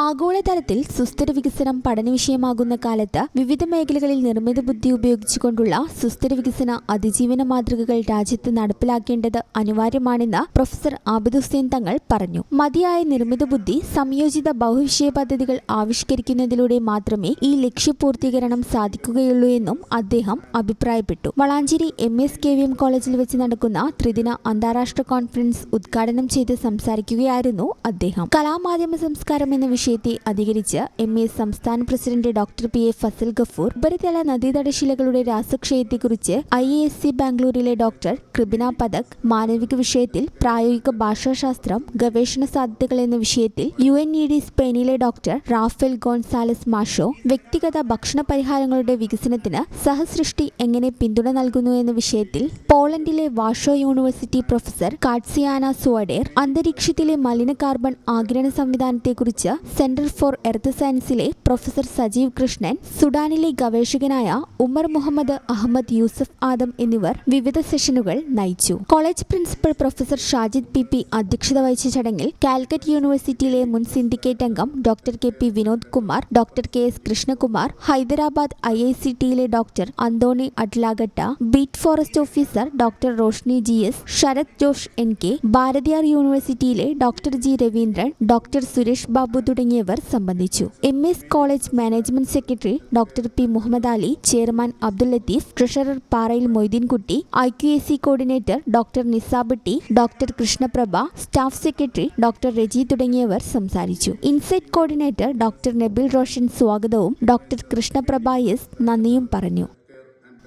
ആഗോളതലത്തിൽ സുസ്ഥിര വികസനം പഠനവിഷയമാകുന്ന കാലത്ത് വിവിധ മേഖലകളിൽ നിർമ്മിത ബുദ്ധി ഉപയോഗിച്ചുകൊണ്ടുള്ള സുസ്ഥിര വികസന അതിജീവന മാതൃകകൾ രാജ്യത്ത് നടപ്പിലാക്കേണ്ടത് അനിവാര്യമാണെന്ന് പ്രൊഫസർ ആബിദ് ഹുസൈൻ തങ്ങൾ പറഞ്ഞു. മതിയായ നിർമ്മിത ബുദ്ധി സംയോജിത ബഹുവിഷയ പദ്ധതികൾ ആവിഷ്കരിക്കുന്നതിലൂടെ മാത്രമേ ഈ ലക്ഷ്യപൂർത്തീകരണം സാധിക്കുകയുള്ളൂ എന്നും അദ്ദേഹം അഭിപ്രായപ്പെട്ടു. വളാഞ്ചേരി MSKVM കോളേജിൽ വെച്ച് നടക്കുന്ന ത്രിദിന അന്താരാഷ്ട്ര കോൺഫറൻസ് ഉദ്ഘാടനം ചെയ്ത് സംസാരിക്കുകയായിരുന്നു അദ്ദേഹം. കലാമാധ്യമ സംസ്കാരം എന്ന വിഷയത്തെ അധികരിച്ച് MES സംസ്ഥാന president doctor PA Fazal Gafoor, ഉപരിതല നദീതടശിലകളുടെ രാസക്ഷയത്തെക്കുറിച്ച് IISc ബാംഗ്ലൂരിലെ ഡോക്ടർ കൃപിന പഥക്, മാനവിക വിഷയത്തിൽ പ്രായോഗിക ഭാഷാശാസ്ത്രം ഗവേഷണ സാധ്യതകൾ എന്ന വിഷയത്തിൽ UNED സ്പെയിനിലെ ഡോക്ടർ റാഫേൽ ഗോൺസാലസ് മാഷോ, വ്യക്തിഗത ഭക്ഷണ പരിഹാരങ്ങളുടെ വികസനത്തിന് സഹസൃഷ്ടി എങ്ങനെ പിന്തുണ നൽകുന്നു എന്ന വിഷയത്തിൽ പോളണ്ടിലെ വാഷോ യൂണിവേഴ്സിറ്റി പ്രൊഫസർ കാട്സിയാന സുവഡേർ, അന്തരീക്ഷത്തിലെ മലിന കാർബൺ ആഗിരണ സംവിധാനത്തെക്കുറിച്ച് സെന്റർ ഫോർ എർത്ത് സയൻസിലെ പ്രൊഫസർ സജീവ് കൃഷ്ണൻ, സുഡാനിലെ ഗവേഷകനായ Umar Muhammad Ahmed Yusuf Adam എന്നിവർ വിവിധ സെഷനുകൾ നയിച്ചു. College principal professor Shajid PP അധ്യക്ഷത വഹിച്ച ചടങ്ങിൽ കാലിക്കറ്റ് യൂണിവേഴ്സിറ്റിയിലെ മുൻ സിൻഡിക്കേറ്റ് അംഗം doctor KP Vinod Kumar, doctor KS Krishnakumar, Hyderabad IICTയിലെ doctor Anthony Adlagatta, beat forest officer doctor Roshni GS, Sarath Josh NK, Bharathiar യൂണിവേഴ്സിറ്റിയിലെ doctor G Raveendran, doctor Suresh Babu തുടങ്ങിയവർ സംബന്ധിച്ചു. MS college management secretary doctor P Muhammad Ali, chairman Abdul Latheef, treasurer Parayil Moideenkutty, IQAC coordinator doctor Nisab T, doctor Krishnaprabha, staff secretary doctor Reji തുടങ്ങിയവർ സംസാരിച്ചു. Insight coordinator doctor Nabil Roshan സ്വാഗതവും doctor Krishnaprabha S നന്ദിയും പറഞ്ഞു.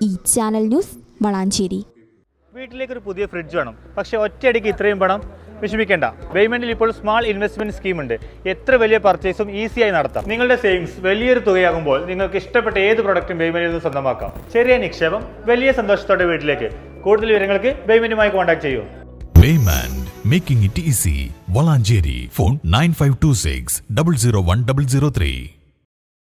ഈ channel news Valanchery. വീട്ടിലേക്കൊരു പുതിയ ഫ്രിഡ്ജ് വേണം, പക്ഷേ ഒറ്റയടിക്ക് ഇത്രയും പണം വിഷമിക്കേണ്ട. പേയ്മെന്റിൽ ഇപ്പോൾ സ്മാൾ ഇൻവെസ്റ്റ്മെന്റ് സ്കീം ഉണ്ട്. എത്ര വലിയ പർച്ചേസും ഈസിയായി നടത്താം. നിങ്ങളുടെ സേവിങ്സ് വലിയൊരു തുകയാകുമ്പോൾ നിങ്ങൾക്ക് ഇഷ്ടപ്പെട്ട ഏത് പ്രൊഡക്റ്റും പേയ്മെന്റിൽ നിന്ന് സ്വന്തമാക്കാം. ചെറിയ നിക്ഷേപം, വലിയ സന്തോഷത്തോടെ വീട്ടിലേക്ക്. കൂടുതൽ വിവരങ്ങൾക്ക് പേയ്മെന്റുമായി കോൺടാക്ട് ചെയ്യൂ. Payment, making it easy. Valanjeri. Phone 9526 001 003.